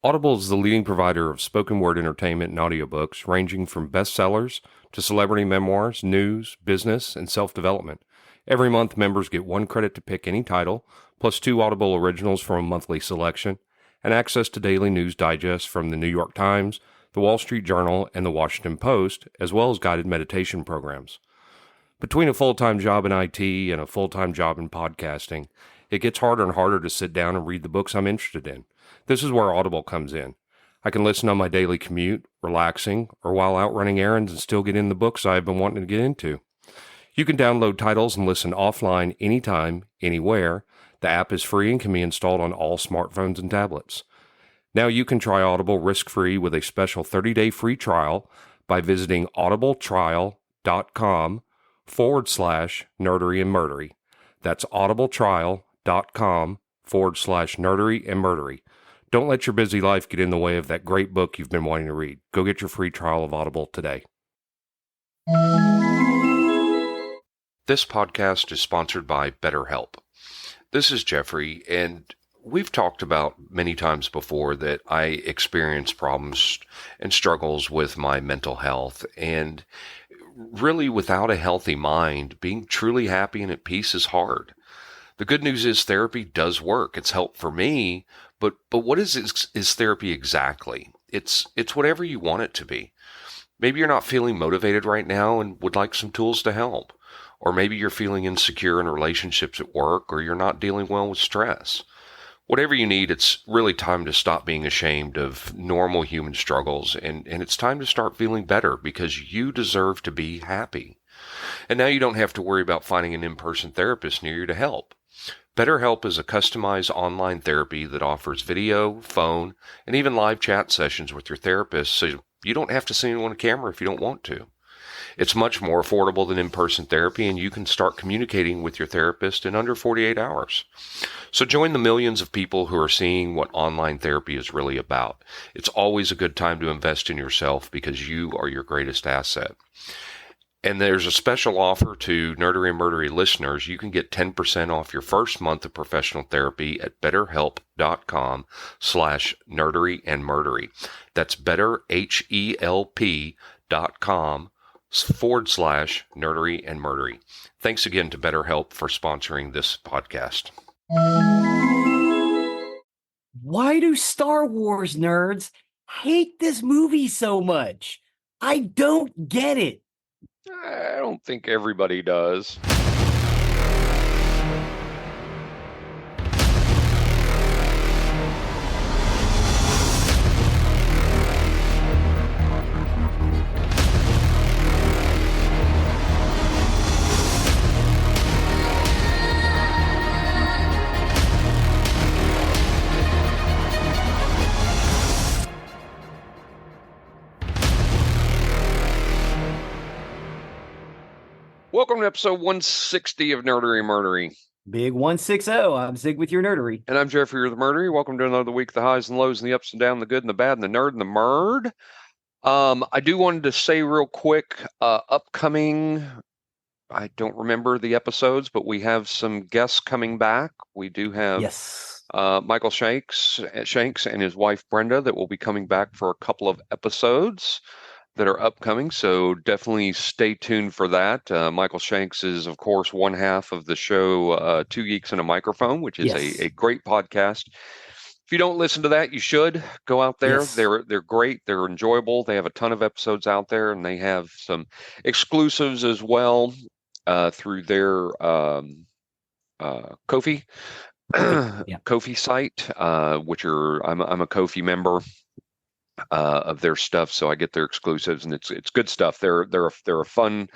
Audible is the leading provider of spoken word entertainment and audiobooks, ranging from bestsellers to celebrity memoirs, news, business, and self-development. Every month, members get 1 credit to pick any title, plus 2 Audible originals from a monthly selection, and access to daily news digests from the New York Times, the Wall Street Journal, and the Washington Post, as well as guided meditation programs. Between a full-time job in IT and a full-time job in podcasting, it gets harder and harder to sit down and read the books I'm interested in. This is where Audible comes in. I can listen on my daily commute, relaxing, or while out running errands and still get in the books I've been wanting to get into. You can download titles and listen offline anytime, anywhere. The app is free and can be installed on all smartphones and tablets. Now you can try Audible risk-free with a special 30-day free trial by visiting audibletrial.com/nerdery and murdery. That's audibletrial.com/nerdery and murdery. Don't let your busy life get in the way of that great book you've been wanting to read. Go get your free trial of Audible today. This podcast is sponsored by BetterHelp. This is Geoffrey, and we've talked about many times before that I experience problems and struggles with my mental health, and really without a healthy mind, being truly happy and at peace is hard. The good news is therapy does work. It's helped for me, but what is therapy exactly? It's whatever you want it to be. Maybe you're not feeling motivated right now and would like some tools to help. Or maybe you're feeling insecure in relationships at work, or you're not dealing well with stress. Whatever you need, it's really time to stop being ashamed of normal human struggles, and it's time to start feeling better because you deserve to be happy. And now you don't have to worry about finding an in-person therapist near you to help. BetterHelp is a customized online therapy that offers video, phone, and even live chat sessions with your therapist, so you don't have to see anyone on camera if you don't want to. It's much more affordable than in-person therapy, and you can start communicating with your therapist in under 48 hours. So join the millions of people who are seeing what online therapy is really about. It's always a good time to invest in yourself because you are your greatest asset. And there's a special offer to Nerdery and Murdery listeners. You can get 10% off your first month of professional therapy at betterhelp.com/nerdery and murdery. That's betterhelp.com/nerdery and murdery. Thanks again to BetterHelp for sponsoring this podcast. Why do Star Wars nerds hate this movie so much? I don't get it. I don't think everybody does. Welcome to episode 160 of Nerdery and Murdery. Big 160. I'm Zig with your nerdery. And I'm Geoffrey, the Murdery. Welcome to another week, the highs and lows and the ups and downs, the good and the bad and the nerd and the murd. I do wanted to say real quick, upcoming, I don't remember the episodes, but we have some guests coming back. We do have Michael Shanks and his wife Brenda that will be coming back for a couple of episodes that are upcoming, so definitely stay tuned for that. Michael Shanks is, of course, one half of the show Two Geeks and a Microphone, which is a great podcast. If you don't listen to that, you should go out there. They're great. They're enjoyable. They have a ton of episodes out there, and they have some exclusives as well through their Ko-fi Ko-fi site, which I'm a Ko-fi member of their stuff, so I get their exclusives, and it's good stuff. They're a fun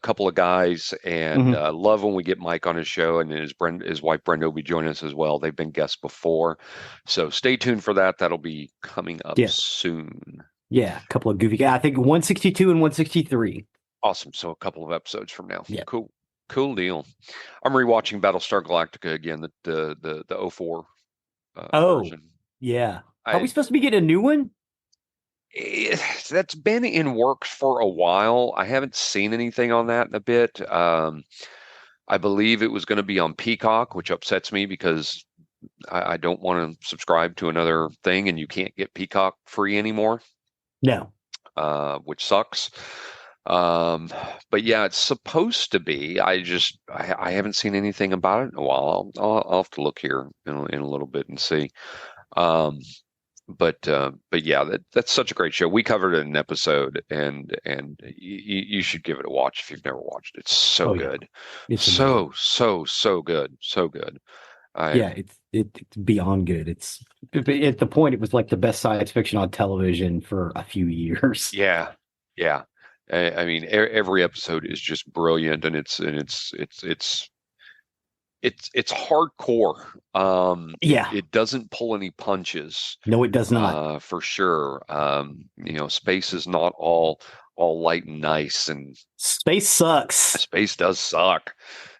couple of guys, and love when we get Mike on his show, and his wife Brenda will be joining us as well. They've been guests before, so stay tuned for that. That'll be coming up soon. Yeah, a couple of goofy guys. I think 162 and 163. Awesome. So a couple of episodes from now. Yeah. Cool deal. I'm rewatching Battlestar Galactica again, the 04 version. Yeah. Are we supposed to be getting a new one? That's been in works for a while. I haven't seen anything on that in a bit. I believe it was going to be on Peacock, which upsets me because I don't want to subscribe to another thing, and you can't get Peacock free anymore, No. which sucks. Um, but yeah, it's supposed to be. I haven't seen anything about it in a while. I'll have to look here in a little bit and see. Um, but yeah, that's such a great show. We covered it in an episode, and you should give it a watch if you've never watched it. It's so Oh yeah. good, It's amazing. so good, so good. I Yeah, it's beyond good. It's at the point it was like the best science fiction on television for a few years. Yeah, yeah. I mean, every episode is just brilliant, and it's hardcore. Yeah. It doesn't pull any punches, No, it does not. for sure. Space is not all light and nice, and Space sucks. space does suck,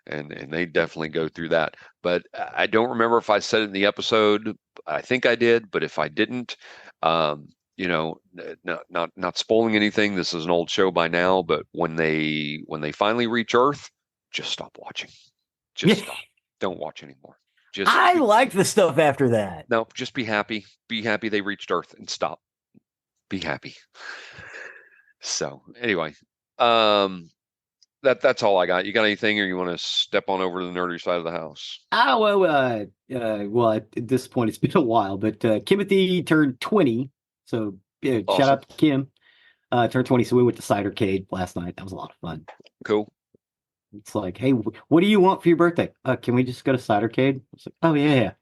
and they definitely go through that. But I don't remember if I said it in the episode. I think I did, but if I didn't, um, not spoiling anything. This is an old show by now, but when they finally reach Earth, just stop watching. Just Yeah. stop. Don't watch anymore. Just I like the stuff after that. no, just be happy. Be happy they reached Earth and stop. Be happy. So anyway, um, that's all I got. You got anything, or you want to step on over to the nerdy side of the house? Well, at this point, it's been a while, but Timothy turned 20. So shout Awesome. out to Kim. Turned 20. So we went to Cidercade last night. That was a lot of fun. Cool. It's like, hey, what do you want for your birthday? Can we just go to Cidercade? It's like, oh, yeah.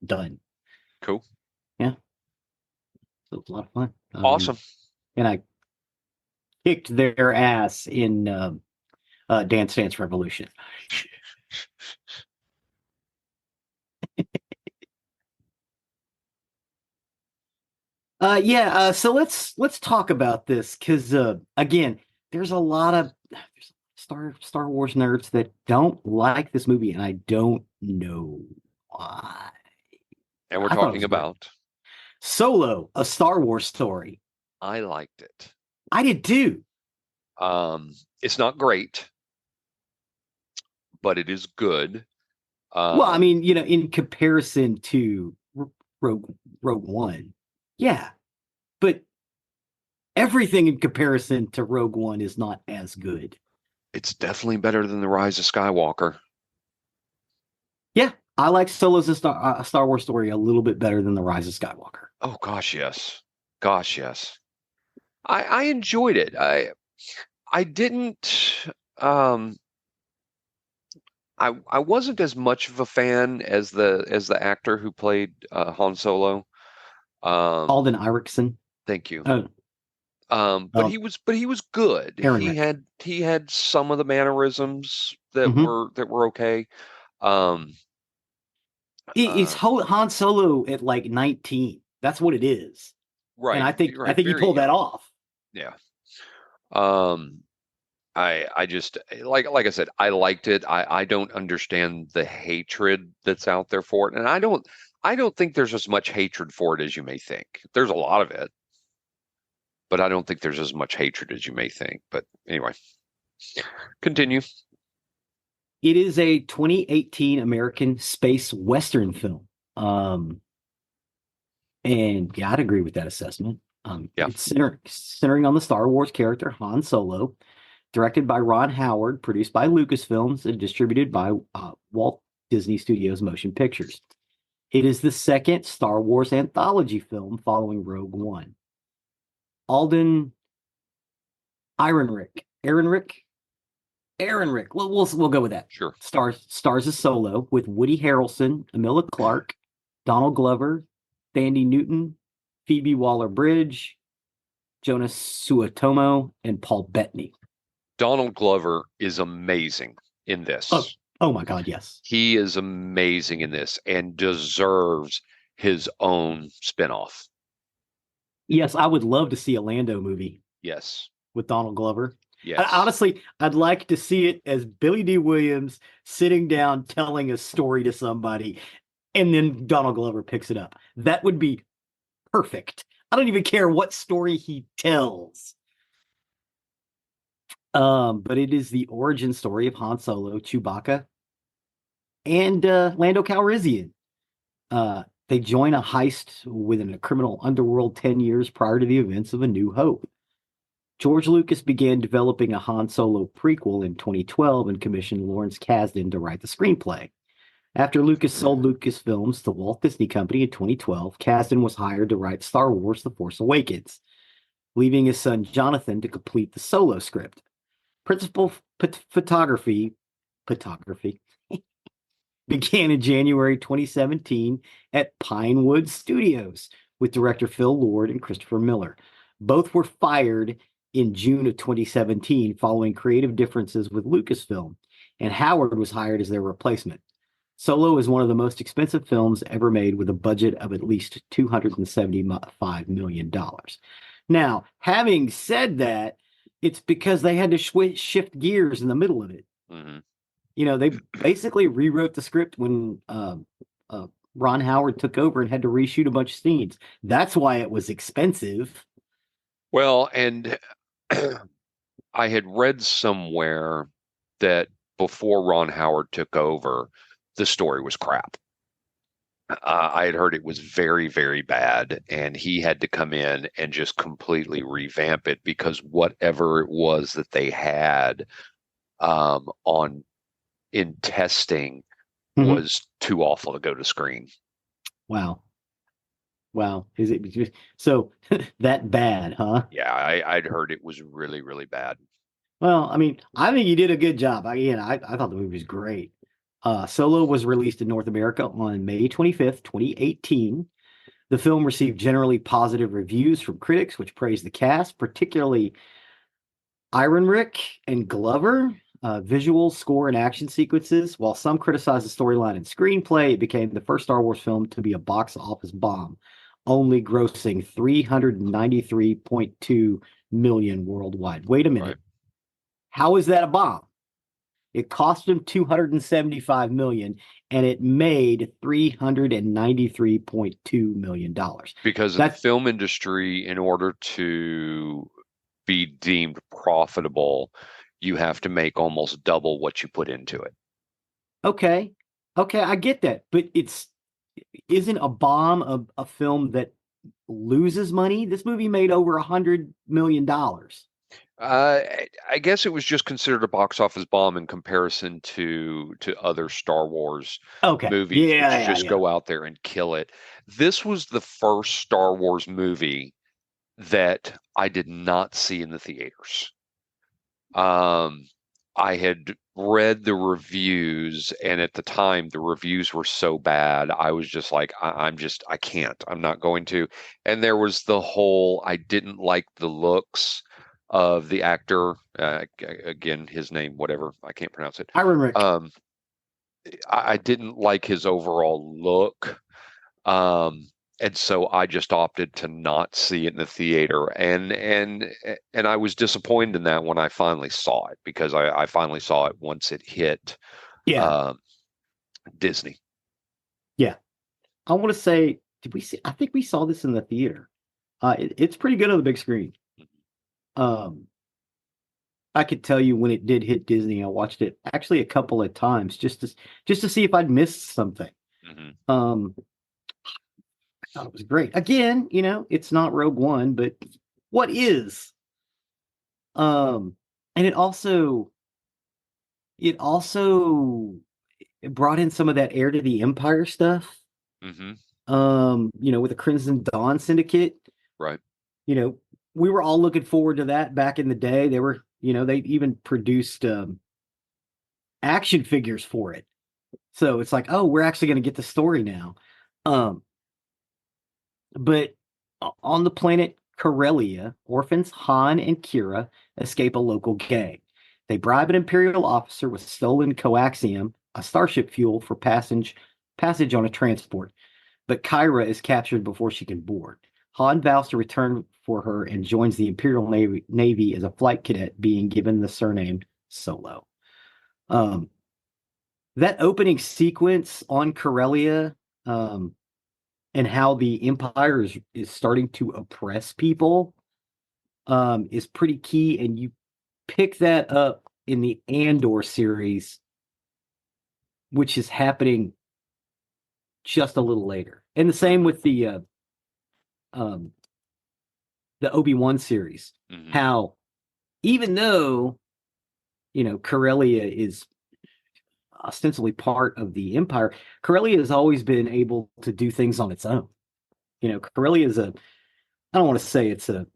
Done. Cool. Yeah. So it was a lot of fun. Awesome. And I kicked their ass in Dance Dance Revolution. So let's talk about this because again, there's a lot of Star Wars nerds that don't like this movie, and I don't know why. And we're I thought it talking was great. about. Solo, a Star Wars story. I liked it. I did too. It's not great, but it is good. Well, I mean, in comparison to Rogue One, yeah, but everything in comparison to Rogue One is not as good. It's definitely better than The Rise of Skywalker. Yeah, I like Solo's a Star Wars story a little bit better than The Rise of Skywalker. Oh gosh, yes. Gosh, yes. I enjoyed it. I didn't I wasn't as much of a fan as the actor who played Han Solo. Alden Ehrenreich. Thank you. Oh, But he was good. Ehrenreich. He had some of the mannerisms that Mhm. were okay. Um, It's Han Solo at like 19. That's what it is, and right, I right, think he very pulled that young. off. Yeah. Um, I just like I said, I liked it. I don't understand the hatred that's out there for it, and I don't think there's as much hatred for it as you may think. There's a lot of it, but I don't think there's as much hatred as you may think. But anyway, continue. It is a 2018 American space western film. And yeah, I'd agree with that assessment. Yeah. It's centering on the Star Wars character Han Solo, directed by Ron Howard, produced by Lucasfilms, and distributed by Walt Disney Studios Motion Pictures. It is the second Star Wars anthology film following Rogue One. Alden Ehrenreich. We'll go with that. Sure. Stars as Solo with Woody Harrelson, Emilia Clarke, Donald Glover, Thandie Newton, Phoebe Waller-Bridge, Jonas Suotamo, and Paul Bettany. Donald Glover is amazing in this. Oh my God, yes. He is amazing in this and deserves his own spinoff. Yes, I would love to see a Lando movie. Yes. With Donald Glover. Yes. Honestly, I'd like to see it as Billy D. Williams sitting down telling a story to somebody, and then Donald Glover picks it up. That would be perfect. I don't even care what story he tells. But it is the origin story of Han Solo, Chewbacca, and Lando Calrissian. They join a heist within a criminal underworld 10 years prior to the events of A New Hope. George Lucas began developing a Han Solo prequel in 2012 and commissioned Lawrence Kasdan to write the screenplay. After Lucas sold Lucasfilms to Walt Disney Company in 2012, Kasdan was hired to write Star Wars: The Force Awakens, leaving his son Jonathan to complete the Solo script. Principal photography began in January 2017 at Pinewood Studios with director Phil Lord and Christopher Miller. Both were fired in June of 2017 following creative differences with Lucasfilm, and Howard was hired as their replacement. Solo is one of the most expensive films ever made with a budget of at least $275 million. Now, having said that, it's because they had to shift gears in the middle of it. Mm-hmm. They basically rewrote the script when Ron Howard took over and had to reshoot a bunch of scenes. That's why it was expensive. Well, and I had read somewhere that before Ron Howard took over, the story was crap. I had heard it was very, very bad, and he had to come in and just completely revamp it because whatever it was that they had on in testing was too awful to go to screen. Wow. Is it so that bad, huh? Yeah, I'd heard it was really, really bad. Well, I mean, I think you did a good job. I thought the movie was great. Solo was released in North America on May 25th, 2018. The film received generally positive reviews from critics, which praised the cast, particularly Ehrenreich and Glover, visual, score, and action sequences. While some criticized the storyline and screenplay, it became the first Star Wars film to be a box office bomb, only grossing $393.2 million worldwide. Wait a minute. Right. How is that a bomb? It cost them $275 million, and it made $393.2 million. Because in the film industry, in order to be deemed profitable, you have to make almost double what you put into it. Okay, I get that, but isn't a bomb a film that loses money? This movie made over $100 million. I guess it was just considered a box office bomb in comparison to other Star Wars movies, which just go out there and kill it. This was the first Star Wars movie that I did not see in the theaters. I had read the reviews, and at the time, the reviews were so bad. I was just like, I can't. I'm not going to. And there was the whole, I didn't like the looks of the actor. Again, his name, whatever, I can't pronounce it. Ehrenreich. I didn't like his overall look. And so I just opted to not see it in the theater, and I was disappointed in that when I finally saw it, because I finally saw it once it hit Disney. Yeah, I want to say, did we see? I think we saw this in the theater. It's pretty good on the big screen. I could tell you when it did hit Disney, I watched it actually a couple of times just to see if I'd missed something. I thought it was great. Again, it's not Rogue One, but what is? And it also brought in some of that Heir to the Empire stuff. With the Crimson Dawn Syndicate. Right. We were all looking forward to that back in the day. They were, they even produced action figures for it. So it's like, oh, we're actually going to get the story now. But on the planet Corellia, orphans Han and Kira escape a local gang. They bribe an Imperial officer with stolen coaxium, a starship fuel for passage on a transport. But Kyra is captured before she can board. Han vows to return for her and joins the Imperial Navy as a flight cadet, being given the surname Solo. That opening sequence on Corellia, and how the Empire is starting to oppress people, is pretty key. And you pick that up in the Andor series, which is happening just a little later. And the same with um, the Obi-Wan series. Mm-hmm. How even though Corellia is ostensibly part of the Empire, Corellia has always been able to do things on its own. Corellia is I don't want to say it's an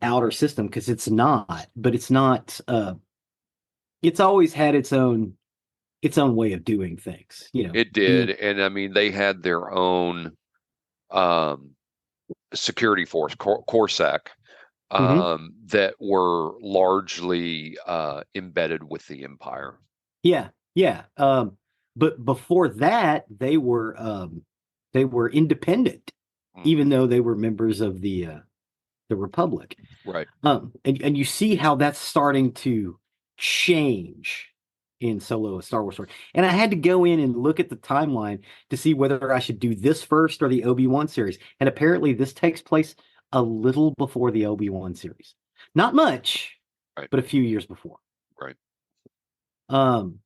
outer system because it's not, but it's not. It's always had its own way of doing things. It did, and I mean they had their own um, security force, Corsac, Mhm. that were largely embedded with the Empire. Yeah, yeah. But before that, they were independent, even Mm-hmm. though they were members of the Republic. Right. And you see how that's starting to change in Solo: A Star Wars Story. And I had to go in and look at the timeline to see whether I should do this first or the Obi-Wan series. And apparently this takes place a little before the Obi-Wan series. Not much, Right. but a few years before. Right. Um,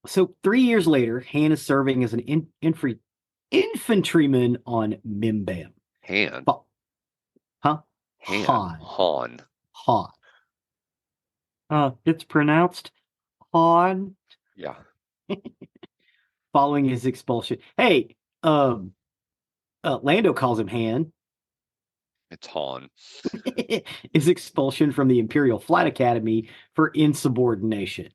so 3 years later, Han is serving as an infantryman on Mimbam. Han. Huh? Han. Han. Han. Han. It's pronounced Han. Yeah. Following his expulsion. Hey, Lando calls him Han. It's Han. His expulsion from the Imperial Flight Academy for insubordination.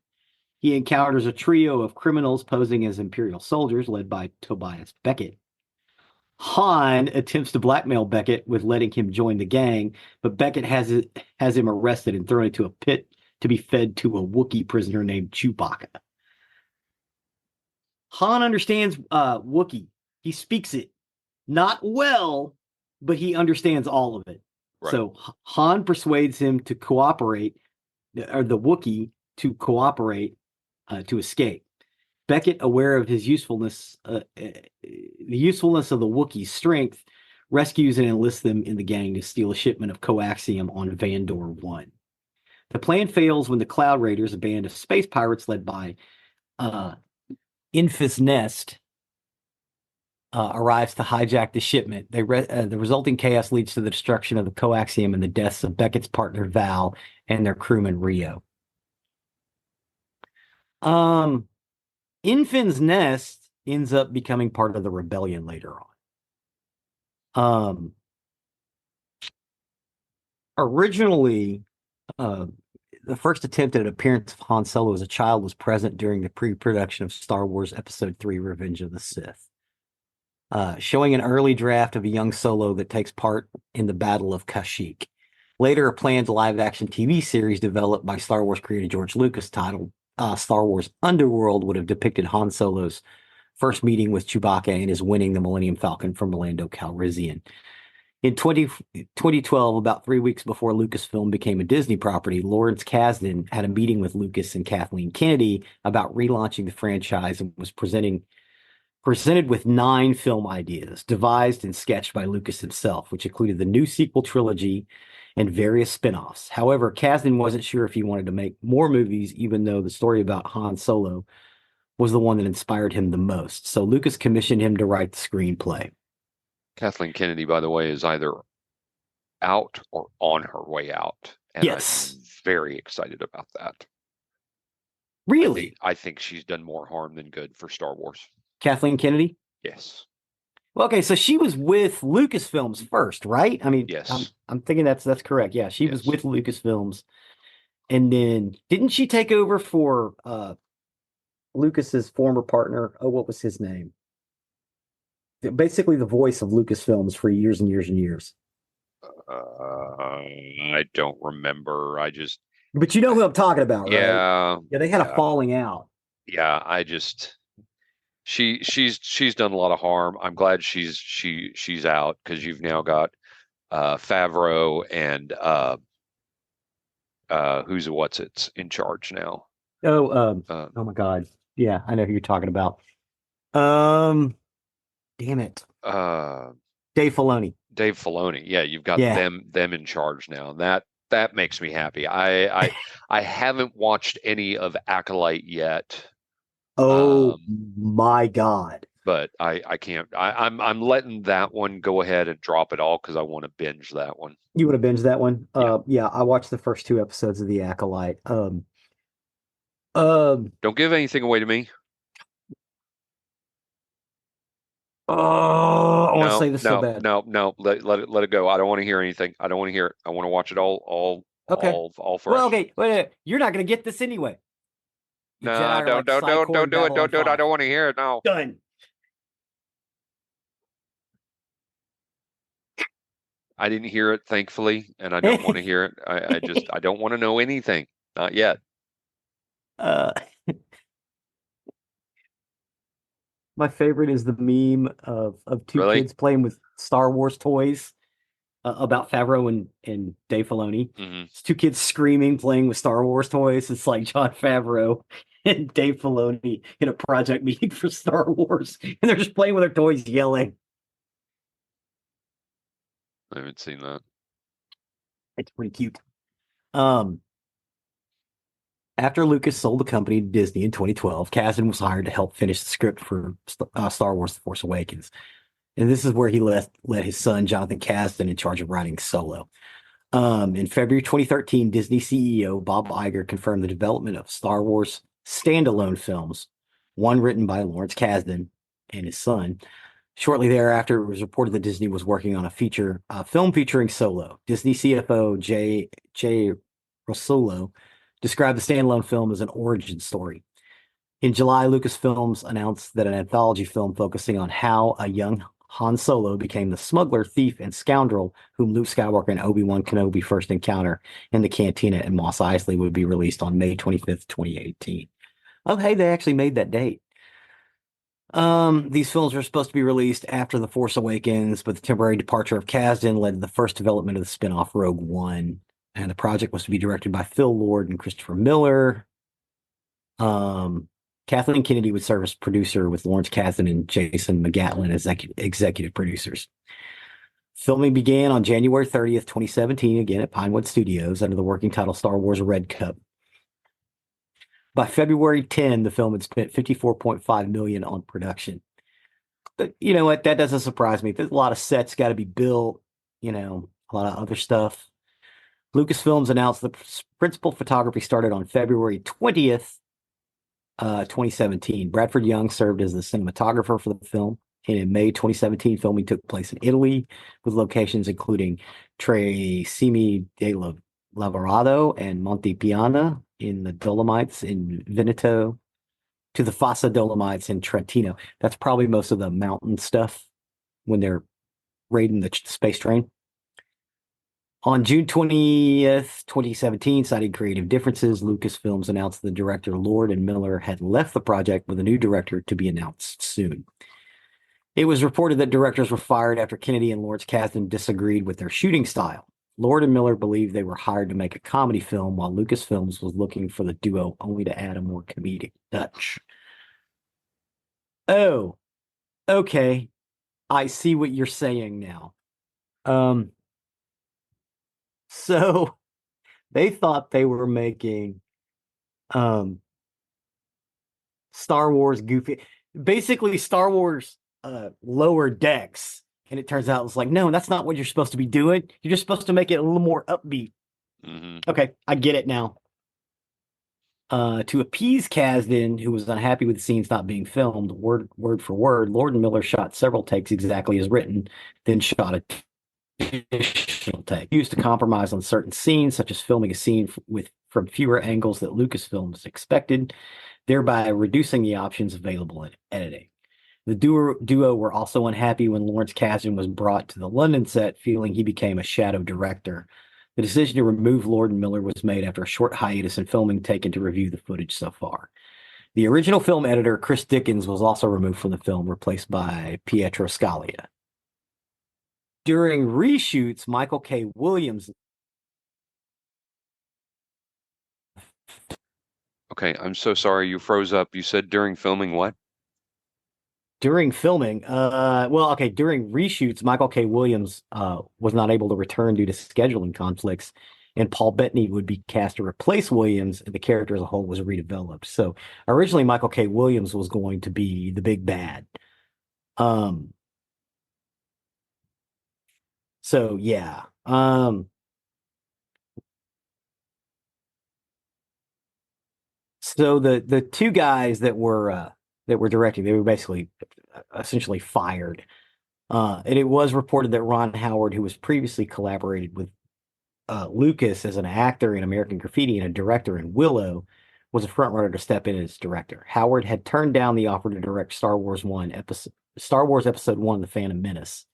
He encounters a trio of criminals posing as Imperial soldiers led by Tobias Beckett. Han attempts to blackmail Beckett with letting him join the gang, but Beckett has him arrested and thrown into a pit to be fed to a Wookiee prisoner named Chewbacca. Han understands Wookiee. He speaks it. Not well, but he understands all of it. Right. So Han persuades him to cooperate, or the Wookiee to cooperate to escape. Beckett, aware of his usefulness, the usefulness of the Wookiee's strength, rescues and enlists them in the gang to steal a shipment of coaxium on Vandor 1. The plan fails when the Cloud Raiders, a band of space pirates led by Infus Nest, arrives to hijack the shipment. The resulting chaos leads to the destruction of the coaxium and the deaths of Beckett's partner Val and their crewman Rio. Infin's Nest ends up becoming part of the rebellion later on. Originally, the first attempt at an appearance of Han Solo as a child was present during the pre-production of Star Wars Episode 3: Revenge of the Sith, showing an early draft of a young Solo that takes part in the Battle of Kashyyyk. Later, a planned live-action TV series developed by Star Wars creator George Lucas titled Star Wars Underworld would have depicted Han Solo's first meeting with Chewbacca and his winning the Millennium Falcon from Lando Calrissian. In 2012, about 3 weeks before Lucasfilm became a Disney property, Lawrence Kasdan had a meeting with Lucas and Kathleen Kennedy about relaunching the franchise and was presented with 9 film ideas, devised and sketched by Lucas himself, which included the new sequel trilogy and various spin-offs. However, Kasdan wasn't sure if he wanted to make more movies, even though the story about Han Solo was the one that inspired him the most. So Lucas commissioned him to write the screenplay. Kathleen Kennedy, by the way, is either out or on her way out. And Yes. I'm very excited about that. Really? I think she's done more harm than good for Star Wars. Kathleen Kennedy? Yes. Well, okay, so she was with Lucasfilms first, right? I mean, Yes. I'm thinking that's correct. Yeah, she was Yes. with Lucasfilms. And then didn't she take over for Lucas's former partner? Oh, what was his name? Basically the voice of Lucasfilms for years and years and years. I don't remember. But you know who I'm talking about, right? Yeah. Yeah, they had a falling out. Yeah, she's done a lot of harm. I'm glad she's out because you've now got Favreau and what's it's in charge now. Oh my God. Yeah, I know who you're talking about. Damn it. Dave Filoni. Dave Filoni. Yeah, you've got them in charge now. And that makes me happy. I haven't watched any of Acolyte yet. Oh my God. but I can't. I'm letting that one go ahead and drop it all because I want to binge that one. You would have binged that one? Yeah. Yeah, I watched the first two episodes of The Acolyte. Um, Don't give anything away to me. oh, I want to No, say this so no, bad. no, no. Let it go. I don't want to hear anything. I don't want to hear it. I want to watch it Okay. all Well, fresh. okay, wait, you're not going to get this anyway. The Jedi No, are like Psychor don't in do it. Babylon Don't do it. I 5. don't want to hear it. No. Done. I didn't hear it, thankfully, and I don't want to hear it. I don't want to know anything. Not yet. uh, my favorite is the meme of two Really? kids playing with Star Wars toys about Favreau and Dave Filoni. Hmm. It's two kids screaming, playing with Star Wars toys. It's like John Favreau and Dave Filoni in a project meeting for Star Wars, and they're just playing with their toys, yelling. I haven't seen that. It's pretty cute. Um, After Lucas sold the company to Disney in 2012, Kasdan was hired to help finish the script for Star Wars: The Force Awakens. And this is where he let his son, Jonathan Kasdan, in charge of writing Solo. In February 2013, Disney CEO Bob Iger confirmed the development of Star Wars standalone films, one written by Lawrence Kasdan and his son. Shortly thereafter, it was reported that Disney was working on a film featuring Solo. Disney CFO J. Rosolo described the standalone film as an origin story. In July, Lucasfilms announced that an anthology film focusing on how a young Han Solo became the smuggler, thief, and scoundrel whom Luke Skywalker and Obi-Wan Kenobi first encounter in the cantina at Mos Eisley would be released on May 25th, 2018. Oh, hey, they actually made that date. These films were supposed to be released after The Force Awakens, but the temporary departure of Kasdan led to the first development of the spin-off Rogue One, and the project was to be directed by Phil Lord and Christopher Miller. Kathleen Kennedy would serve as producer with Lawrence Kasdan and Jason McGatlin as executive producers. Filming began on January 30th, 2017, again at Pinewood Studios under the working title Star Wars Red Cup. By February 10, the film had spent $54.5 million on production. But you know what? That doesn't surprise me. There's a lot of sets got to be built, a lot of other stuff. Lucasfilms announced the principal photography started on February 20th, 2017. Bradford Young served as the cinematographer for the film. And in May 2017, filming took place in Italy with locations including Trecime de Lavorado and Monte Piana in the Dolomites in Veneto to the Fossa Dolomites in Trentino. That's probably most of the mountain stuff when they're raiding the space train. On June 20th, 2017, citing creative differences, Lucasfilms announced the director Lord and Miller had left the project with a new director to be announced soon. It was reported that directors were fired after Kennedy and Lawrence Kasdan disagreed with their shooting style. Lord and Miller believed they were hired to make a comedy film, while Lucasfilms was looking for the duo only to add a more comedic touch. Oh, okay. I see what you're saying now. So they thought they were making um Star Wars goofy, basically Star Wars lower decks. And it turns out it's like, no, that's not what you're supposed to be doing. You're just supposed to make it a little more upbeat. Hmm. Okay, I get it now. To appease Kasdan, who was unhappy with the scenes not being filmed, word for word, Lord and Miller shot several takes exactly as written, then shot a additional take. Used to compromise on certain scenes, such as filming a scene from fewer angles that Lucasfilms expected, thereby reducing the options available in editing. The duo were also unhappy when Lawrence Kasdan was brought to the London set, feeling he became a shadow director. The decision to remove Lord and Miller was made after a short hiatus in filming taken to review the footage so far. The original film editor, Chris Dickens, was also removed from the film, replaced by Pietro Scalia. During reshoots, Michael K. Williams. Okay, I'm so sorry you froze up. You said during filming what? During filming, during reshoots, Michael K. Williams was not able to return due to scheduling conflicts, and Paul Bettany would be cast to replace Williams, and the character as a whole was redeveloped. So originally, Michael K. Williams was going to be the big bad. Um, so yeah. So the two guys that were directing, they were basically essentially fired. And it was reported that Ron Howard, who was previously collaborated with Lucas as an actor in American Graffiti and a director in Willow, was a frontrunner to step in as director. Howard had turned down the offer to direct Star Wars Episode One: The Phantom Menace.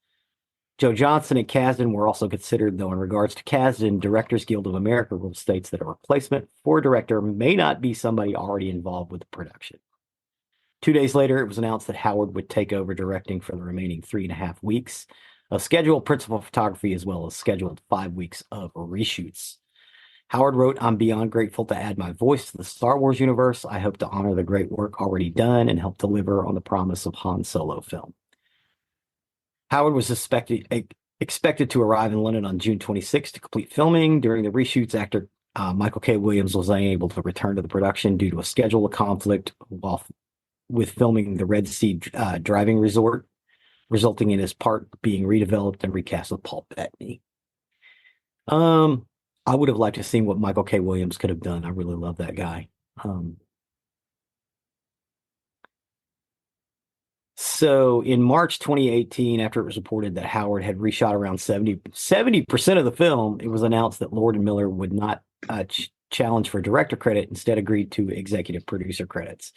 Joe Johnston and Kasdan were also considered, though in regards to Kasdan, Directors Guild of America rule states that a replacement for a director may not be somebody already involved with the production. 2 days later, it was announced that Howard would take over directing for the remaining 3.5 weeks of scheduled principal photography, as well as scheduled 5 weeks of reshoots. Howard wrote, "I'm beyond grateful to add my voice to the Star Wars universe. I hope to honor the great work already done and help deliver on the promise of Han Solo film." Howard was expected to arrive in London on June 26th to complete filming. During the reshoots, actor Michael K. Williams was unable to return to the production due to a schedule conflict with filming the Red Sea driving resort, resulting in his part being redeveloped and recast with Paul Bettany. I would have liked to see what Michael K. Williams could have done. I really love that guy. So in March 2018, after it was reported that Howard had reshot around 70% of the film, it was announced that Lord and Miller would not challenge for director credit, instead agreed to executive producer credits.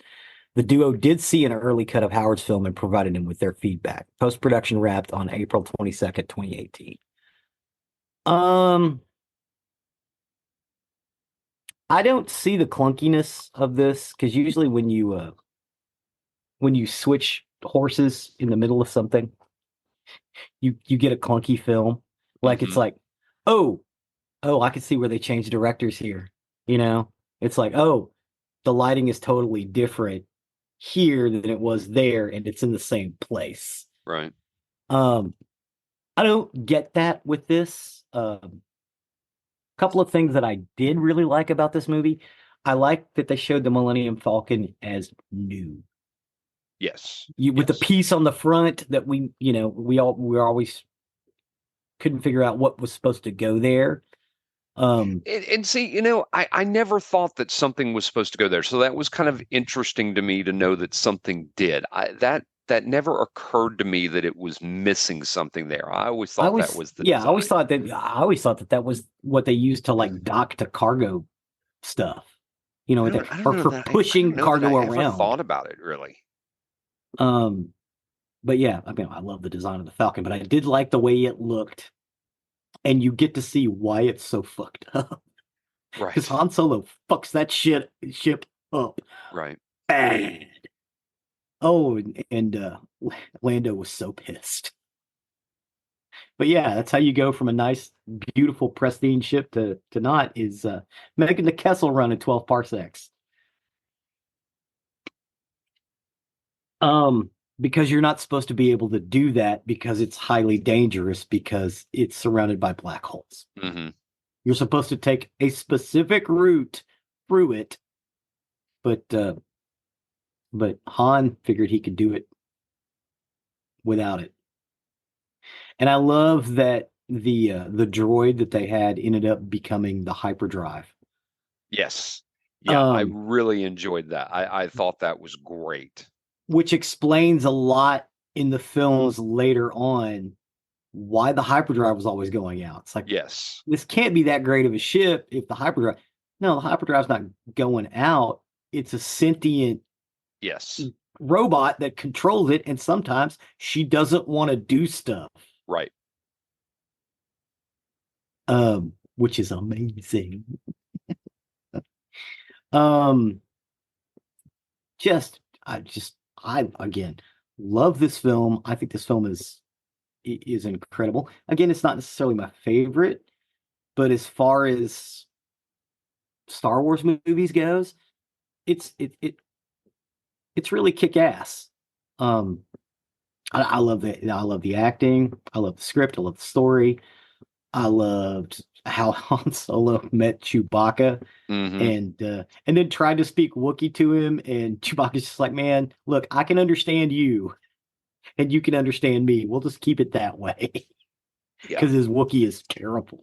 The duo did see an early cut of Howard's film and provided him with their feedback. Post-production wrapped on April 22nd, 2018. I don't see the clunkiness of this, because usually when you switch horses in the middle of something, you get a clunky film. Like it's like, oh, I can see where they changed directors here. It's like, oh, the lighting is totally different here than it was there, and it's in the same place. Right. I don't get that with this. Couple of things that I did really like about this movie. I like that they showed the Millennium Falcon as new. Yes. With the piece on the front that we always couldn't figure out what was supposed to go there. And see, I never thought that something was supposed to go there. So that was kind of interesting to me to know that something did. That never occurred to me that it was missing something there. I always thought that was the design. I always thought that was what they used to like dock to cargo stuff. Or for pushing cargo around. I never thought about it really. But yeah, I mean, I love the design of the Falcon, but I did like the way it looked, and you get to see why it's so fucked up. Right. Because Han Solo fucks that ship up. Right. Bad. Oh, and Lando was so pissed. But yeah, that's how you go from a nice, beautiful, pristine ship to not, is making the Kessel run at 12 parsecs. Because you're not supposed to be able to do that, because it's highly dangerous, because it's surrounded by black holes. Mm-hmm. You're supposed to take a specific route through it, but Han figured he could do it without it. And I love that the droid that they had ended up becoming the hyperdrive. Yes. Yeah, I really enjoyed that. I thought that was great. Which explains a lot in the films later on why the hyperdrive was always going out. It's like, yes, this can't be that great of a ship if the hyperdrive. No, the hyperdrive's not going out. It's a sentient robot that controls it, and sometimes she doesn't want to do stuff. Right. Which is amazing. I again love this film. I think this film is incredible. Again, it's not necessarily my favorite, but as far as Star Wars movies goes, it's really kick-ass. I love it. I love the acting. I love the script. I love the story. I loved how Han Solo met Chewbacca, and then tried to speak Wookiee to him, and Chewbacca's just like, man, look, I can understand you. and you can understand me. We'll just keep it that way Yeah. because his Wookiee is terrible.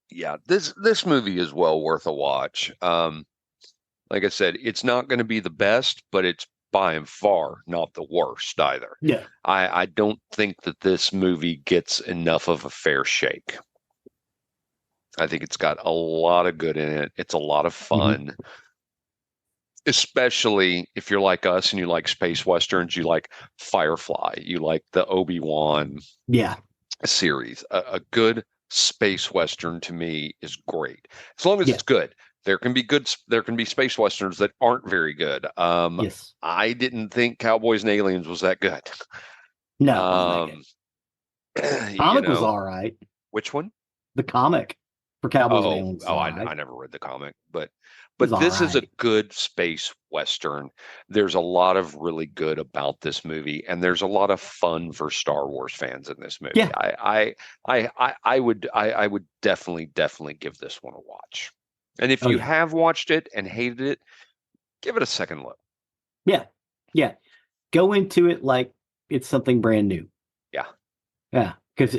Yeah. This movie is well worth a watch. Like I said, it's not going to be the best, but it's by and far not the worst either. Yeah. I don't think that this movie gets enough of a fair shake. I think it's got a lot of good in it. It's a lot of Hmm. fun, especially if you're like us and you like space westerns, you like Firefly, you like the Obi-Wan Yeah. series. A good space western to me is great, as long as Yeah. it's good. There can be space westerns that aren't very good. Yes. I didn't think Cowboys and Aliens was that good. No, it wasn't that good. Um, you Comic was know, all right. which one? The comic for Cowboys and Oh, Aliens was oh, all I right. never read the comic, It was but all this is a right. good space western. There's a lot of really good about this movie, and there's a lot of fun for Star Wars fans in this movie. Yeah. I would definitely give this one a watch. And if Oh you yeah. have watched it and hated it, give it a second look. Yeah. Yeah. Go into it like it's something brand new. Yeah, Yeah. Because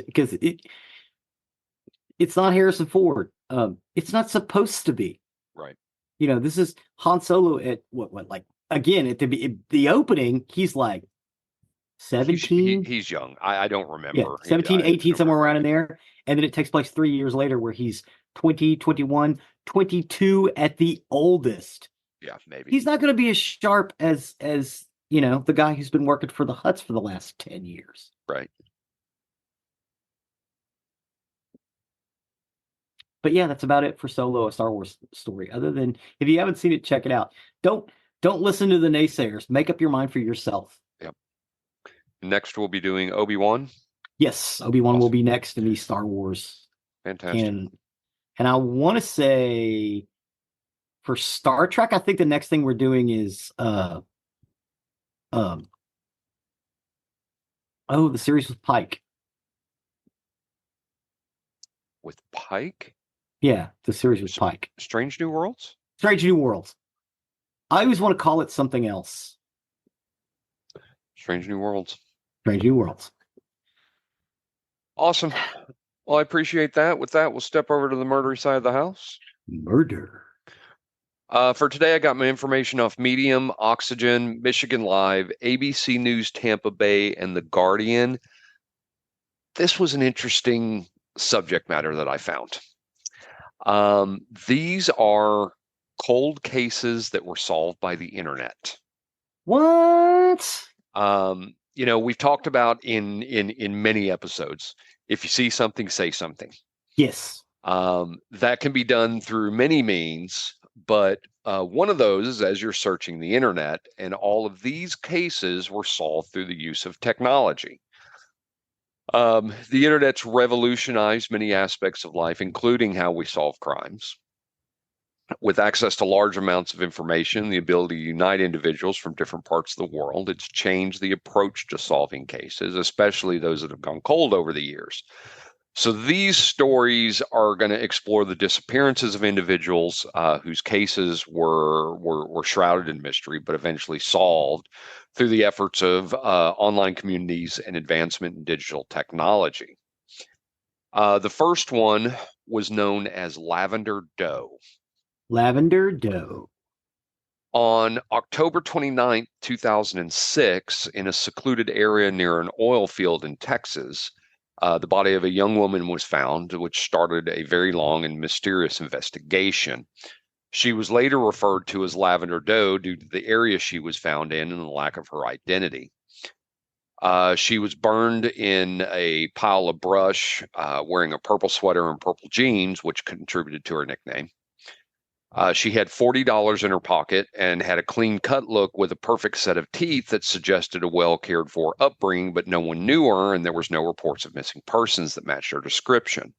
it's not Harrison Ford. It's not supposed to be. right. This is Han Solo at what like again at the opening, he's like 17. He's young. I don't Yeah, remember. 17, I 18, don't somewhere remember around in age. there. And then it takes place 3 years later where he's 20, 21, 22 at the oldest. Yeah, maybe. He's not going to be as sharp as the guy who's been working for the Hutts for the last 10 years. Right. But yeah, that's about it for Solo, a Star Wars story. Other than if you haven't seen it, check it out. Don't listen to the naysayers. Make up your mind for yourself. Yep. Next, we'll be doing Obi-Wan. Yes, Obi-Wan will Awesome. be next in the Star Wars Fantastic. canon. And I want to say for Star Trek, I think the next thing we're doing is um the series with Pike. With Pike? Yeah, the series with Pike. Strange New Worlds? Strange New Worlds. I always want to call it something else. Strange New Worlds. Strange New Worlds. Awesome. Well, I appreciate that. With that, we'll step over to the murdery side of the house. Murder. For today, I got my information off Medium, Oxygen, Michigan Live, ABC News Tampa Bay, and The Guardian. This was an interesting subject matter that I found. These are cold cases that were solved by the internet. What? We've talked about in many episodes, if you see something, say something. Yes. That can be done through many means, but one of those is as you're searching the internet, and all of these cases were solved through the use of technology. The internet's revolutionized many aspects of life, including how we solve crimes. With access to large amounts of information, the ability to unite individuals from different parts of the world, it's changed the approach to solving cases, especially those that have gone cold over the years. So these stories are going to explore the disappearances of individuals whose cases were shrouded in mystery, but eventually solved through the efforts of online communities and advancement in digital technology. The first one was known as Lavender Doe. Lavender Doe. On October 29th, 2006, in a secluded area near an oil field in Texas, the body of a young woman was found, which started a very long and mysterious investigation. She was later referred to as Lavender Doe due to the area she was found in and the lack of her identity. She was burned in a pile of brush, wearing a purple sweater and purple jeans, which contributed to her nickname. She had $40 in her pocket and had a clean cut look with a perfect set of teeth that suggested a well cared for upbringing, but no one knew her, and there was no reports of missing persons that matched her description.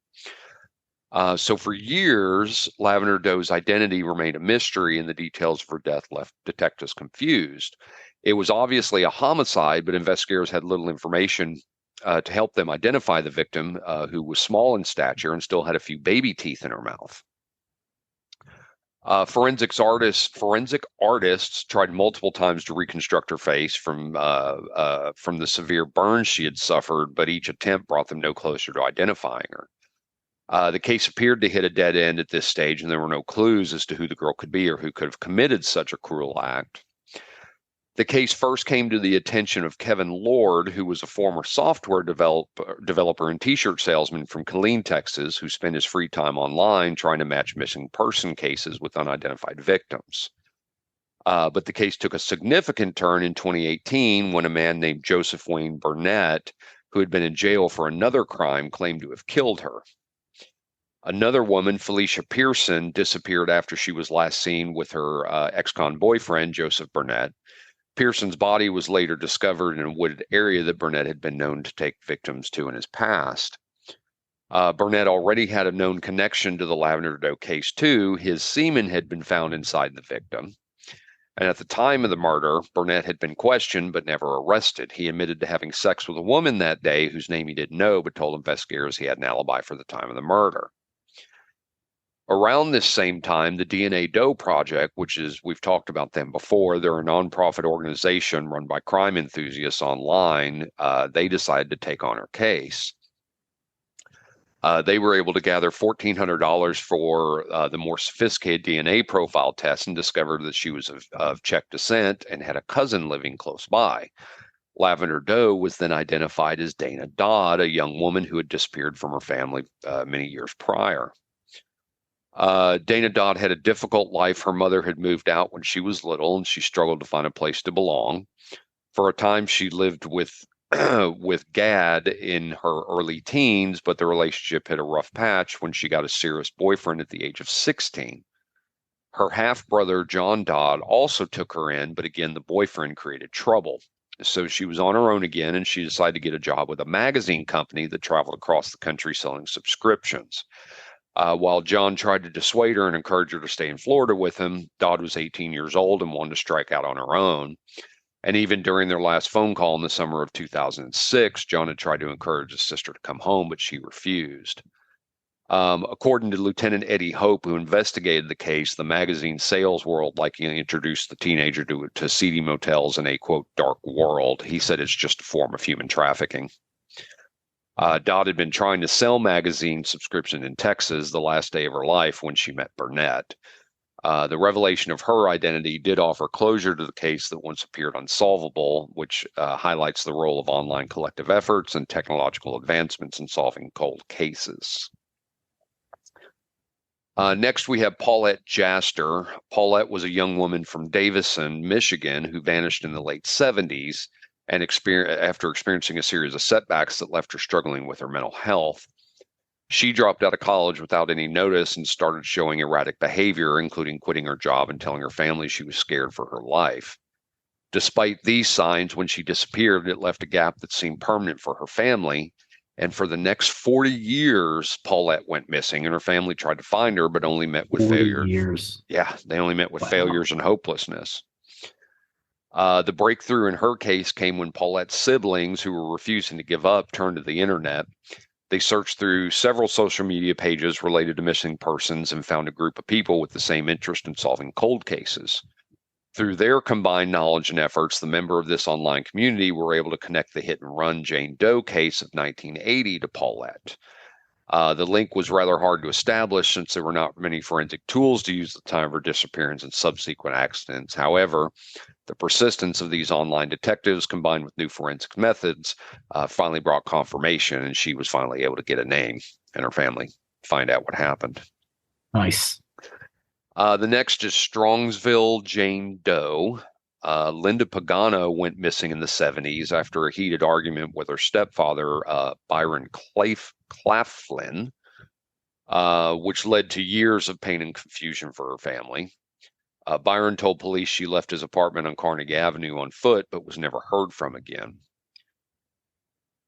So for years, Lavender Doe's identity remained a mystery, and the details of her death left detectives confused. It was obviously a homicide, but investigators had little information to help them identify the victim, who was small in stature and still had a few baby teeth in her mouth. Forensic artists tried multiple times to reconstruct her face from the severe burns she had suffered, but each attempt brought them no closer to identifying her. The case appeared to hit a dead end at this stage, and there were no clues as to who the girl could be or who could have committed such a cruel act. The case first came to the attention of Kevin Lord, who was a former software developer and t-shirt salesman from Killeen, Texas, who spent his free time online trying to match missing person cases with unidentified victims. But the case took a significant turn in 2018 when a man named Joseph Wayne Burnett, who had been in jail for another crime, claimed to have killed her. Another woman, Felicia Pearson, disappeared after she was last seen with her ex-con boyfriend, Joseph Burnett. Pearson's body was later discovered in a wooded area that Burnett had been known to take victims to in his past. Burnett already had a known connection to the Lavender Doe case, too. His semen had been found inside the victim. And at the time of the murder, Burnett had been questioned but never arrested. He admitted to having sex with a woman that day whose name he didn't know, but told investigators he had an alibi for the time of the murder. Around this same time, the DNA Doe Project, we've talked about them before, they're a nonprofit organization run by crime enthusiasts online. They decided to take on her case. They were able to gather $1,400 for the more sophisticated DNA profile test and discovered that she was of Czech descent and had a cousin living close by. Lavender Doe was then identified as Dana Dodd, a young woman who had disappeared from her family many years prior. Dana Dodd had a difficult life. Her mother had moved out when she was little, and she struggled to find a place to belong. For a time, she lived with Gad in her early teens, but the relationship hit a rough patch when she got a serious boyfriend at the age of 16. Her half-brother, John Dodd, also took her in, but again, the boyfriend created trouble. So she was on her own again, and she decided to get a job with a magazine company that traveled across the country selling subscriptions. While John tried to dissuade her and encourage her to stay in Florida with him, Dodd was 18 years old and wanted to strike out on her own. And even during their last phone call in the summer of 2006, John had tried to encourage his sister to come home, but she refused. According to Lieutenant Eddie Hope, who investigated the case, the magazine sales world likely introduced the teenager to seedy motels in a, quote, dark world. He said it's just a form of human trafficking. Dodd had been trying to sell magazine subscription in Texas the last day of her life when she met Burnett. The revelation of her identity did offer closure to the case that once appeared unsolvable, which highlights the role of online collective efforts and technological advancements in solving cold cases. Next, we have Paulette Jaster. Paulette was a young woman from Davison, Michigan, who vanished in the late 70s. And after experiencing a series of setbacks that left her struggling with her mental health. She dropped out of college without any notice and started showing erratic behavior, including quitting her job and telling her family she was scared for her life. Despite these signs, when she disappeared, it left a gap that seemed permanent for her family. And for the next 40 years, Paulette went missing, and her family tried to find her, but only met with failures. Years. Yeah, they only met with failures and hopelessness. The breakthrough in her case came when Paulette's siblings, who were refusing to give up, turned to the internet. They searched through several social media pages related to missing persons and found a group of people with the same interest in solving cold cases. Through their combined knowledge and efforts, the members of this online community were able to connect the hit-and-run Jane Doe case of 1980 to Paulette. The link was rather hard to establish since there were not many forensic tools to use at the time of her disappearance and subsequent accidents. However, the persistence of these online detectives combined with new forensic methods finally brought confirmation, and she was finally able to get a name and her family find out what happened. Nice. The next is Strongsville Jane Doe. Linda Pagano went missing in the 70s after a heated argument with her stepfather, Byron Claflin, which led to years of pain and confusion for her family. Byron told police she left his apartment on Carnegie Avenue on foot, but was never heard from again.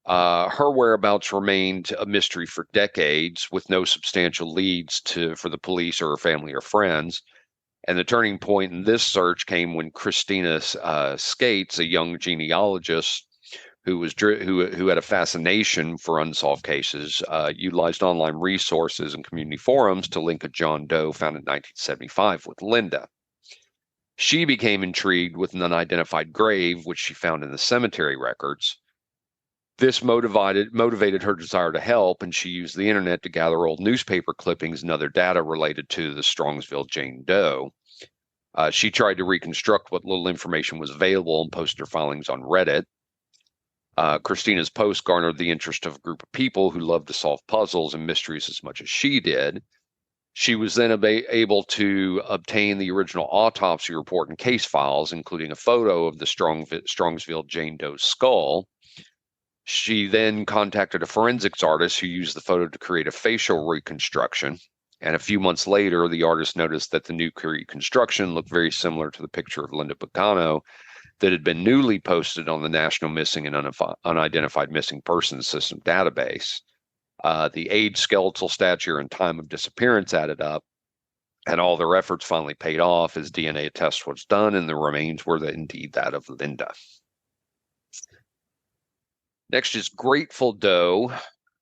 Her whereabouts remained a mystery for decades, with no substantial leads for the police or her family or friends. And the turning point in this search came when Christina Skates, a young genealogist who had a fascination for unsolved cases, utilized online resources and community forums to link a John Doe found in 1975 with Linda. She became intrigued with an unidentified grave, which she found in the cemetery records. This motivated her desire to help, and she used the internet to gather old newspaper clippings and other data related to the Strongsville Jane Doe. She tried to reconstruct what little information was available and posted her findings on Reddit. Christina's post garnered the interest of a group of people who loved to solve puzzles and mysteries as much as she did. She was then able to obtain the original autopsy report and case files, including a photo of the Strongsville Jane Doe's skull. She then contacted a forensics artist who used the photo to create a facial reconstruction. And a few months later, the artist noticed that the new reconstruction looked very similar to the picture of Linda Pagano that had been newly posted on the National Missing and Unidentified Missing Persons System database. The age, skeletal stature, and time of disappearance added up, and all their efforts finally paid off as DNA test was done, and the remains were indeed that of Linda. Next is Grateful Doe.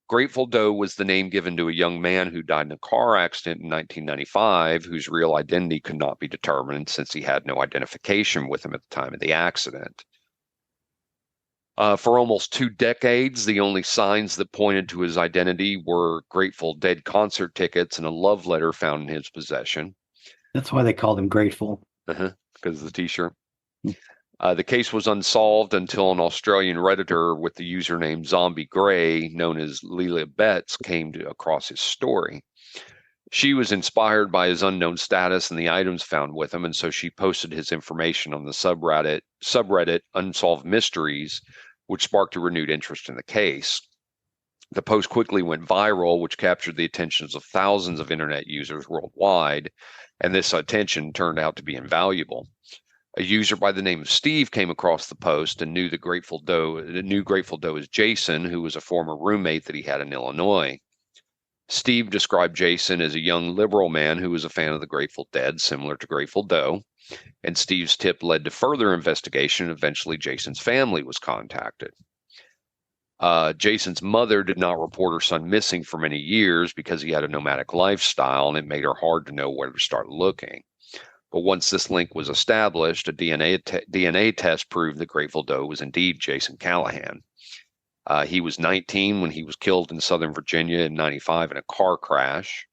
Grateful Doe was the name given to a young man who died in a car accident in 1995, whose real identity could not be determined since he had no identification with him at the time of the accident. For almost 2 decades, the only signs that pointed to his identity were Grateful Dead concert tickets and a love letter found in his possession. That's why they called him Grateful. Because of the t-shirt. The case was unsolved until an Australian Redditor with the username Zombie Gray, known as Leila Betts, came across his story. She was inspired by his unknown status and the items found with him, and so she posted his information on the subreddit Unsolved Mysteries, which sparked a renewed interest in the case. The post quickly went viral, which captured the attentions of thousands of internet users worldwide, and this attention turned out to be invaluable. A user by the name of Steve came across the post and knew Grateful Doe as Jason, who was a former roommate that he had in Illinois. Steve described Jason as a young liberal man who was a fan of the Grateful Dead, similar to Grateful Doe, and Steve's tip led to further investigation. Eventually, Jason's family was contacted. Jason's mother did not report her son missing for many years because he had a nomadic lifestyle, and it made her hard to know where to start looking. But once this link was established, a DNA test proved that Grateful Doe was indeed Jason Callahan. He was 19 when he was killed in Southern Virginia in 95 in a car crash.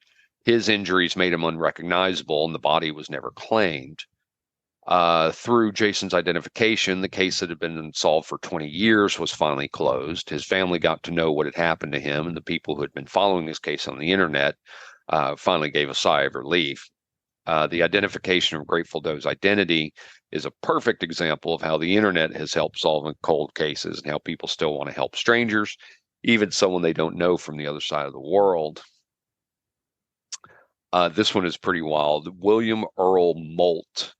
His injuries made him unrecognizable, and the body was never claimed. Through Jason's identification, the case that had been unsolved for 20 years was finally closed. His family got to know what had happened to him, and the people who had been following his case on the internet finally gave a sigh of relief. The identification of Grateful Doe's identity is a perfect example of how the internet has helped solve cold cases and how people still want to help strangers, even someone they don't know from the other side of the world. This one is pretty wild. William Earl Moult.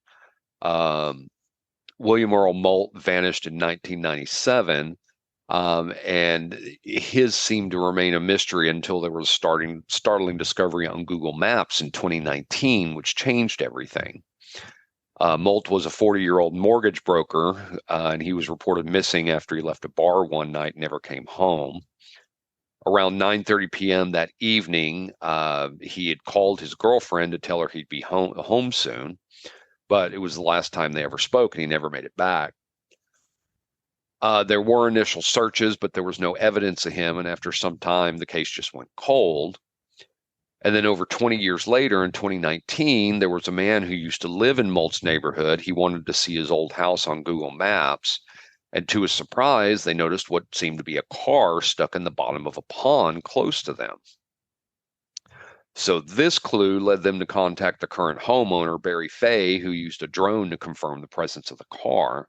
William Earl Moult vanished in 1997, and his seemed to remain a mystery until there was a startling discovery on Google Maps in 2019, which changed everything. Moult was a 40-year-old mortgage broker, and he was reported missing after he left a bar one night and never came home. Around 9:30 p.m. that evening, he had called his girlfriend to tell her he'd be home soon, but it was the last time they ever spoke, and he never made it back. There were initial searches, but there was no evidence of him, and after some time, the case just went cold. And then over 20 years later, in 2019, there was a man who used to live in Moult's neighborhood. He wanted to see his old house on Google Maps, and to his surprise, they noticed what seemed to be a car stuck in the bottom of a pond close to them. So this clue led them to contact the current homeowner, Barry Fay, who used a drone to confirm the presence of the car.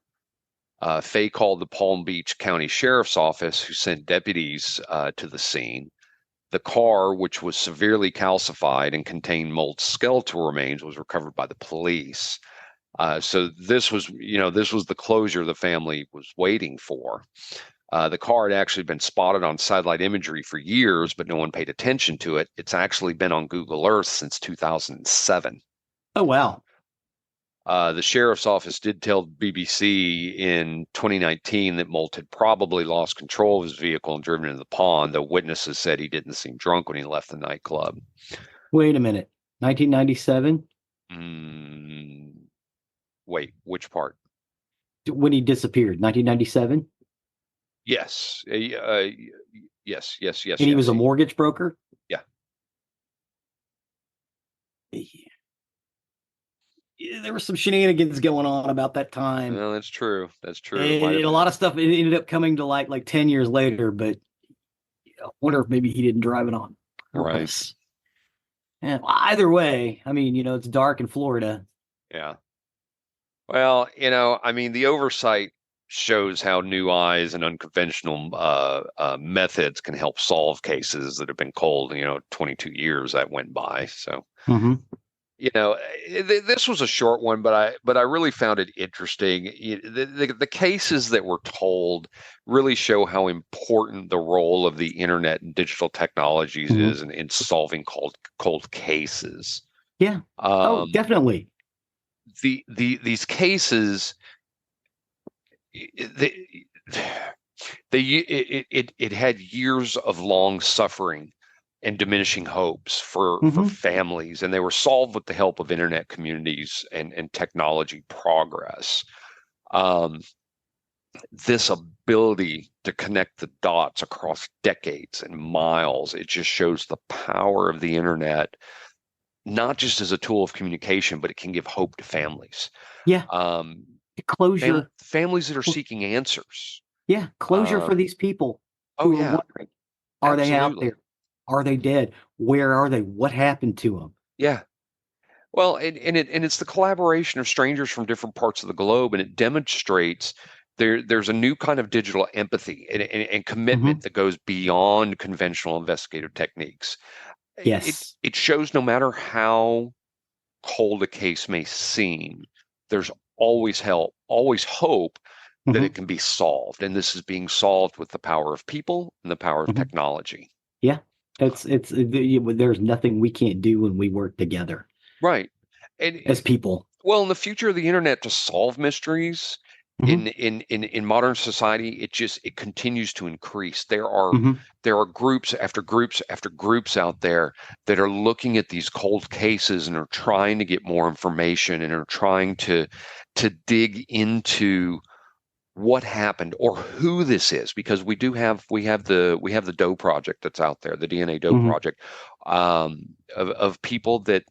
Fay called the Palm Beach County Sheriff's Office, who sent deputies to the scene. The car, which was severely calcified and contained Moult's skeletal remains, was recovered by the police. So this was the closure the family was waiting for. The car had actually been spotted on satellite imagery for years, but no one paid attention to it. It's actually been on Google Earth since 2007. Oh, wow. The sheriff's office did tell BBC in 2019 that Molt had probably lost control of his vehicle and driven into the pond, though witnesses said he didn't seem drunk when he left the nightclub. Wait a minute. 1997? Wait, which part? When he disappeared, 1997? Yes. Yes. And he was a mortgage broker? Yeah. Yeah, there were some shenanigans going on about that time. Well, that's true. That's true. And a lot of stuff it ended up coming to light like 10 years later, but I wonder if maybe he didn't drive it on purpose. Right. Yeah, either way, I mean, it's dark in Florida. Yeah. Well, I mean, the oversight shows how new eyes and unconventional methods can help solve cases that have been cold. 22 years that went by. So, this was a short one, but I really found it interesting. The cases that were told really show how important the role of the internet and digital technologies is in solving cold cases. Yeah. Definitely. These cases, it had years of long suffering and diminishing hopes for families, and they were solved with the help of internet communities and technology progress. This ability to connect the dots across decades and miles, it just shows the power of the internet, not just as a tool of communication, but it can give hope to families. Yeah. Closure. Families that are seeking answers. Yeah. Closure for these people who are wondering, are they out there? Are they dead? Where are they? What happened to them? Yeah. Well, and it's the collaboration of strangers from different parts of the globe, and it demonstrates there's a new kind of digital empathy and commitment that goes beyond conventional investigative techniques. Yes. It shows no matter how cold a case may seem, there's always hope that it can be solved. And this is being solved with the power of people and the power of technology. Yeah. There's nothing we can't do when we work together. Right. And as people. Well, in the future of the internet, to solve mysteries in modern society, it continues to increase. There are groups after groups after groups out there that are looking at these cold cases and are trying to get more information and are trying to dig into what happened or who this is, because we have the Doe project that's out there, the DNA Doe project, of people that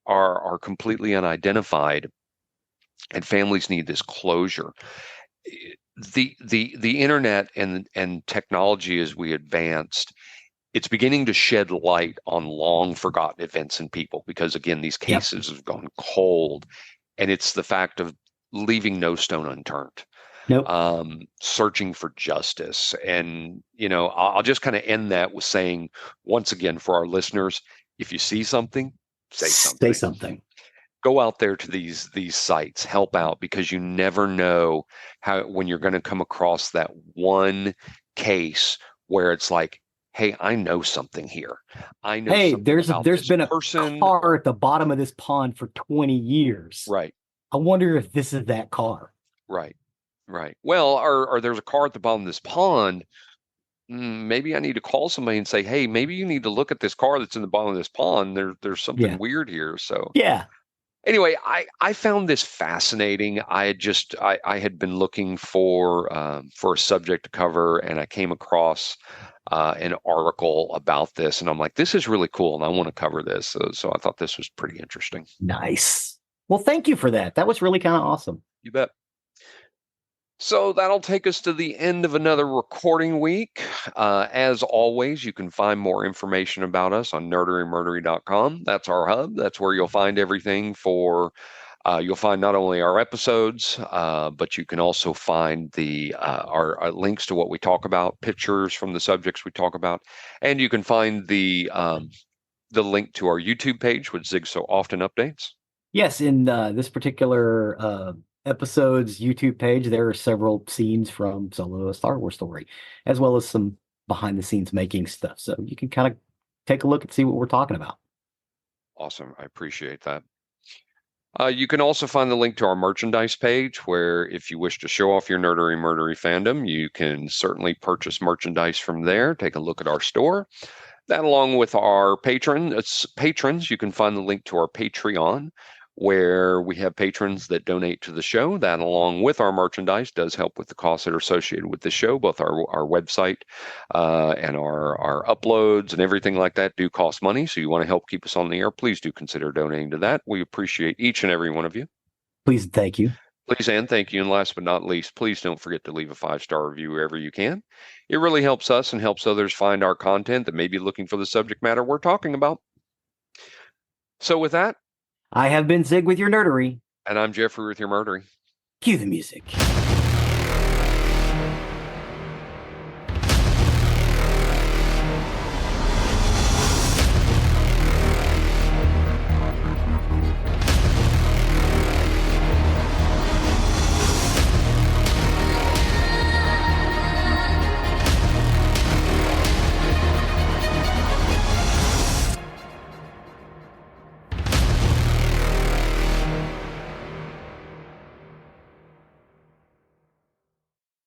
are completely unidentified, and families need this closure. The internet and technology, as we advanced, it's beginning to shed light on long forgotten events and people, because again, these cases have gone cold, and it's the fact of leaving no stone unturned. Nope. Searching for justice. And, I'll just kind of end that with saying, once again, for our listeners, if you see something, say something. Say something. Go out there to these sites, help out, because you never know when you're going to come across that one case where it's like, hey, I know something here. I know. Hey, there's been a car at the bottom of this pond for 20 years. Right. I wonder if this is that car. Right. Well, or there's a car at the bottom of this pond. Maybe I need to call somebody and say, hey, maybe you need to look at this car that's in the bottom of this pond. There's something weird here. So anyway, I found this fascinating. I had been looking for a subject to cover, and I came across an article about this, and I'm like, this is really cool, and I want to cover this. So I thought this was pretty interesting. Nice. Well, thank you for that. That was really kind of awesome. You bet. So that'll take us to the end of another recording week. As always, you can find more information about us on nerderymurdery.com. That's our hub. That's where you'll find everything for. You'll find not only our episodes, but you can also find our links to what we talk about, pictures from the subjects we talk about, and you can find the link to our YouTube page, which Zig so often updates. Yes, in this particular episode's YouTube page, there are several scenes from Solo: A Star Wars Story, as well as some behind-the-scenes making stuff. So you can kind of take a look and see what we're talking about. Awesome. I appreciate that. You can also find the link to our merchandise page where if you wish to show off your nerdery murdery fandom, you can certainly purchase merchandise from there. Take a look at our store. That along with our patrons, you can find the link to our Patreon where we have patrons that donate to the show. That along with our merchandise does help with the costs that are associated with the show. Both our website and our uploads and everything like that do cost money. So you want to help keep us on the air, please do consider donating to that. We appreciate each and every one of you. Please and thank you. Please and thank you. And last but not least, please don't forget to leave a 5-star review wherever you can. It really helps us and helps others find our content that may be looking for the subject matter we're talking about. So with that, I have been Zig with your nerdery. and I'm Geoffrey with your murdery. Cue the music.